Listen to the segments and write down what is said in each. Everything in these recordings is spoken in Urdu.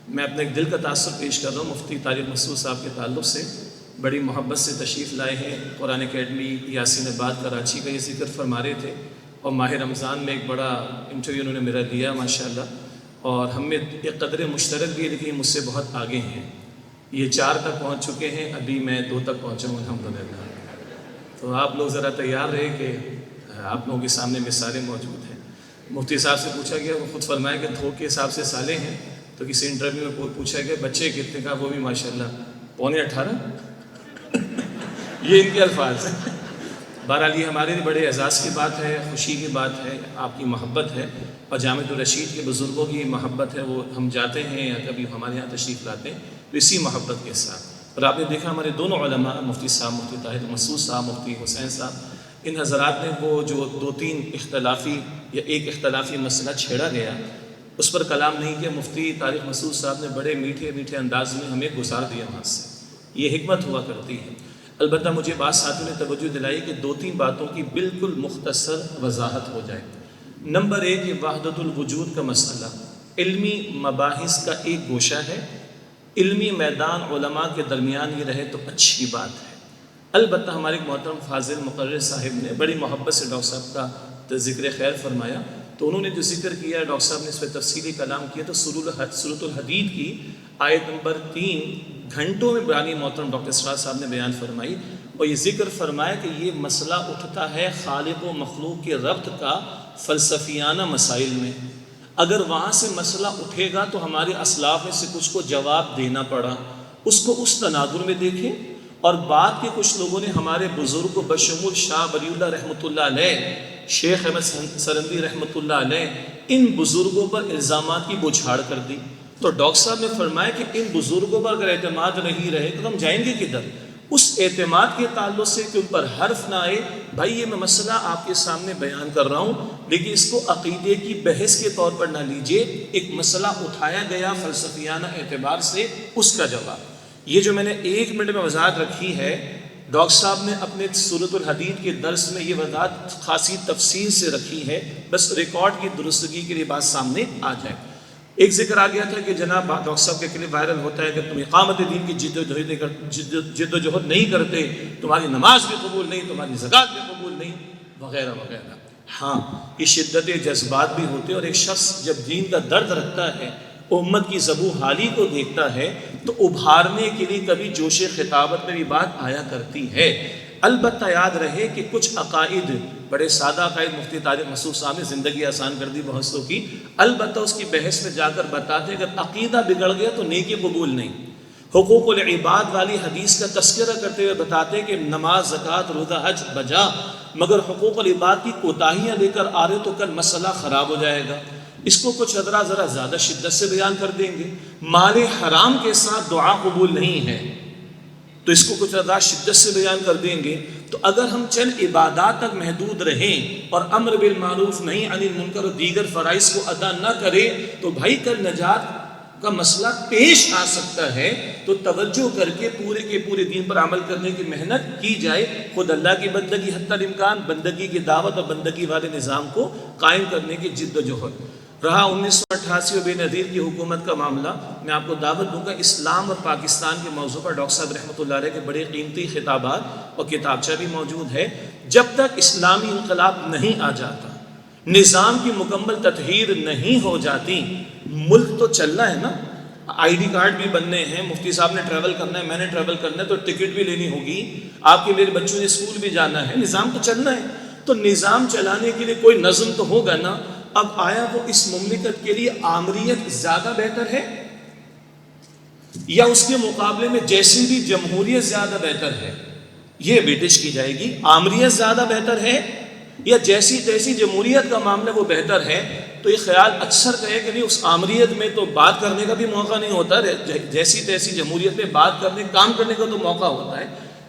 میں اپنے ایک دل کا تاثر پیش کر رہا ہوں مفتی طارق مسعود صاحب کے تعلق سے. بڑی محبت سے تشریف لائے ہیں. قرآن اکیڈمی یاسین آباد کراچی کا یہ ذکر فرما رہے تھے اور ماہ رمضان میں ایک بڑا انٹرویو انہوں نے میرا لیا ماشاءاللہ, اور ہم میں ایک قدر مشترک بھی ہے, لیکن مجھ سے بہت آگے ہیں. یہ 4 تک پہنچ چکے ہیں, ابھی میں 2 تک پہنچا ہوں الحمدللہ. تو آپ لوگ ذرا تیار رہے کہ آپ لوگوں کے سامنے مثالیں موجود ہیں. مفتی صاحب سے پوچھا گیا, وہ خود فرمایا کہ دھو کے حساب سے سالے ہیں. تو کسی انٹرویو میں پوچھا گیا بچے کتنے کا, وہ بھی ماشاءاللہ 18.25. یہ ان کے الفاظ ہیں. بہرحال یہ ہمارے لیے بڑے اعزاز کی بات ہے, خوشی کی بات ہے, آپ کی محبت ہے اور جامع الرشید کے بزرگوں کی محبت ہے. وہ ہم جاتے ہیں یا کبھی ہمارے یہاں تشریف لاتے ہیں تو اسی محبت کے ساتھ. اور آپ نے دیکھا ہمارے دونوں علماء, مفتی صاحب مفتی طاہر مسعود صاحب, مفتی حسین صاحب, ان حضرات نے وہ جو 2-3 اختلافی یا ایک اختلافی مسئلہ چھیڑا گیا اس پر کلام نہیں کیا. مفتی طارق مسعود صاحب نے بڑے میٹھے میٹھے انداز میں ہمیں گزار دیا وہاں سے. یہ حکمت ہوا کرتی ہے. البتہ مجھے بعض ساتھیوں نے توجہ دلائی کہ 2-3 باتوں کی بالکل مختصر وضاحت ہو جائے. نمبر 1, یہ وحدت الوجود کا مسئلہ علمی مباحث کا ایک گوشہ ہے. علمی میدان علماء کے درمیان یہ رہے تو اچھی بات ہے. البتہ ہمارے ایک محترم فاضل مقرر صاحب نے بڑی محبت سے ڈاکٹر صاحب کا ذکر خیر فرمایا, تو انہوں نے جو ذکر کیا ڈاکٹر صاحب نے اس پہ تفصیلی کلام کیا. تو سورۃ الحدید کی آیت نمبر 3 گھنٹوں میں بیانی محترم ڈاکٹر اسرار صاحب نے بیان فرمائی, اور یہ ذکر فرمایا کہ یہ مسئلہ اٹھتا ہے خالق و مخلوق کے ربط کا فلسفیانہ مسائل میں. اگر وہاں سے مسئلہ اٹھے گا تو ہمارے اسلاف میں سے کچھ کو جواب دینا پڑا, اس کو اس تناظر میں دیکھیں. اور بعد کے کچھ لوگوں نے ہمارے بزرگ کو بشمول شاہ ولی اللہ رحمۃ اللہ علیہ, شیخ احمد سرندی رحمۃ اللہ علیہ, ان بزرگوں پر الزامات کی بوچھاڑ کر دی. تو ڈاکٹر صاحب نے فرمایا کہ ان بزرگوں پر اگر اعتماد نہیں رہے تو ہم جائیں گے کدھر؟ اس اعتماد کے تعلق سے کہ ان پر حرف نہ آئے. بھائی یہ میں مسئلہ آپ کے سامنے بیان کر رہا ہوں, لیکن اس کو عقیدے کی بحث کے طور پر نہ لیجئے. ایک مسئلہ اٹھایا گیا فلسفیانہ اعتبار سے, اس کا جواب. یہ جو میں نے 1 منٹ میں وضاحت رکھی ہے, ڈاکٹر صاحب نے اپنے سورۃ الحدید کے درس میں یہ وضاحت خاصی تفصیل سے رکھی ہے, بس ریکارڈ کی درستگی کے لیے بات سامنے آ جائے. ایک ذکر آ گیا تھا کہ جناب ڈاکٹر صاحب کے کلپ وائرل ہوتا ہے کہ تم اقامت دین کی جد و جہد نہیں کرتے, تمہاری نماز بھی قبول نہیں, تمہاری زکوٰۃ بھی قبول نہیں, وغیرہ وغیرہ. ہاں, یہ شدت جذبات بھی ہوتے ہیں, اور ایک شخص جب دین کا درد رکھتا ہے, امت کی ذبح حالی کو دیکھتا ہے, تو ابھارنے کے لیے کبھی جوش خطابت میں بھی بات آیا کرتی ہے. البتہ یاد رہے کہ کچھ عقائد, بڑے سادہ عقائد مفتی طارق مسعود صاحب نے زندگی آسان کر دی بہت سو کی, البتہ اس کی بحث میں جا کر بتاتے ہیں کہ عقیدہ بگڑ گیا تو نیکی قبول نہیں. حقوق العباد والی حدیث کا تذکرہ کرتے ہوئے بتاتے ہیں کہ نماز, زکوٰۃ, روزہ, حج بجا, مگر حقوق العباد کی کوتاہیاں لے کر آ رہے تو کل مسئلہ خراب ہو جائے گا. اس کو کچھ حضرات ذرا زیادہ شدت سے بیان کر دیں گے. مال حرام کے ساتھ دعا قبول نہیں ہے, تو اس کو کچھ زیادہ شدت سے بیان کر دیں گے. تو اگر ہم چند عبادات تک محدود رہیں اور امر بالمعروف نہی عن المنکر اور دیگر فرائض کو ادا نہ کریں, تو بھائی کل نجات کا مسئلہ پیش آ سکتا ہے. تو توجہ کر کے پورے کے پورے دین پر عمل کرنے کی محنت کی جائے. خود اللہ کی بندگی حتی الامکان, بندگی کی دعوت اور بندگی والے نظام کو قائم کرنے کی جد و جہد. رہا 1988 اور بے نظیر کی حکومت کا معاملہ, میں آپ کو دعوت دوں گا اسلام اور پاکستان کے موضوع پر ڈاکٹر صاحب رحمۃ اللہ علیہ کے بڑے قیمتی خطابات اور کتابچہ بھی موجود ہے. جب تک اسلامی انقلاب نہیں آ جاتا, نظام کی مکمل تطہیر نہیں ہو جاتی, ملک تو چلنا ہے نا. آئی ڈی کارڈ بھی بننے ہیں, مفتی صاحب نے ٹریول کرنا ہے, میں نے ٹریول کرنا ہے, تو ٹکٹ بھی لینی ہوگی, آپ کے میرے بچوں نے اسکول بھی جانا ہے, نظام تو چلنا ہے. تو نظام چلانے کے لیے کوئی نظم تو ہوگا نا. اب آیا وہ اس مملکت کے لیے آمریت زیادہ بہتر ہے یا اس کے مقابلے میں جیسی بھی جمہوریت زیادہ بہتر ہے؟ یہ برٹش کی جائے گی. آمریت زیادہ بہتر ہے یا جیسی تیسی جمہوریت کا معاملہ وہ بہتر ہے؟ تو یہ خیال اکثر کہے کہ نہیں, اس آمریت میں تو بات کرنے کا بھی موقع نہیں ہوتا, جیسی تیسی جمہوریت میں بات کرنے, کام کرنے کا تو موقع ہوتا ہے.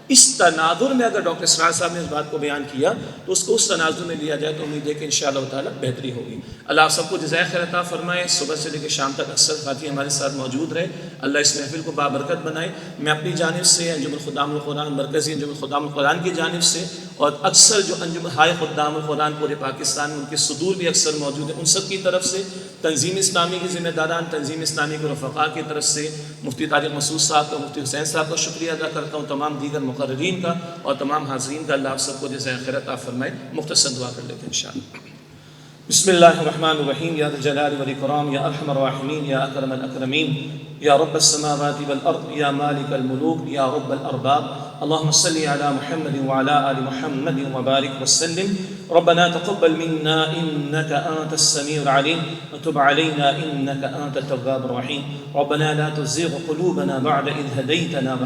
اس تناظر میں اگر ڈاکٹر اسرار صاحب نے اس بات کو بیان کیا تو اس کو اس تناظر میں لیا جائے تو امید ہے کہ انشاءاللہ تعالی بہتری ہوگی. اللہ آپ سب کو جزائے خیر عطا فرمائے. صبح سے لے کے شام تک اکثر ساتھی ہمارے ساتھ موجود رہے. اللہ اس محفل کو بابرکت بنائے. میں اپنی جانب سے انجمن خدام القرآن, مرکزی انجمن خدام القرآن کی جانب سے, اور اکثر جو انجمن ہائے خدام القرآن پورے پاکستان میں ان کے صدور بھی اکثر موجود ہیں, ان سب کی طرف سے تنظیم اسلامی کے ذمہ داران، تنظیم اسلامی کے رفقاء کی طرف سے مفتی طارق مسعود صاحب کا، مفتی حسین صاحب کا شکریہ ادا کرتا ہوں، تمام دیگر مقررین کا اور تمام حاضرین کا۔ اللہ آپ سب کو جزائے خیر عطا فرمائے۔ مختصر دعا کر لیتے ہیں انشاءاللہ۔ بسم اللہ الرحمن الرحیم، یا ذا الجلال والاکرام، یا ارحم الراحمین، یا اکرم الاکرمین، یا رب السماوات والارض، یا مالک الملوک، یا رب الارباب، اللهم صل على محمد وعلى آل محمد وبارك وسلم۔ ربنا تقبل منا إنك أنت السميع العليم وتب علينا إنك أنت التواب الرحيم۔ ربنا لا تزغ قلوبنا بعد إذ هديتنا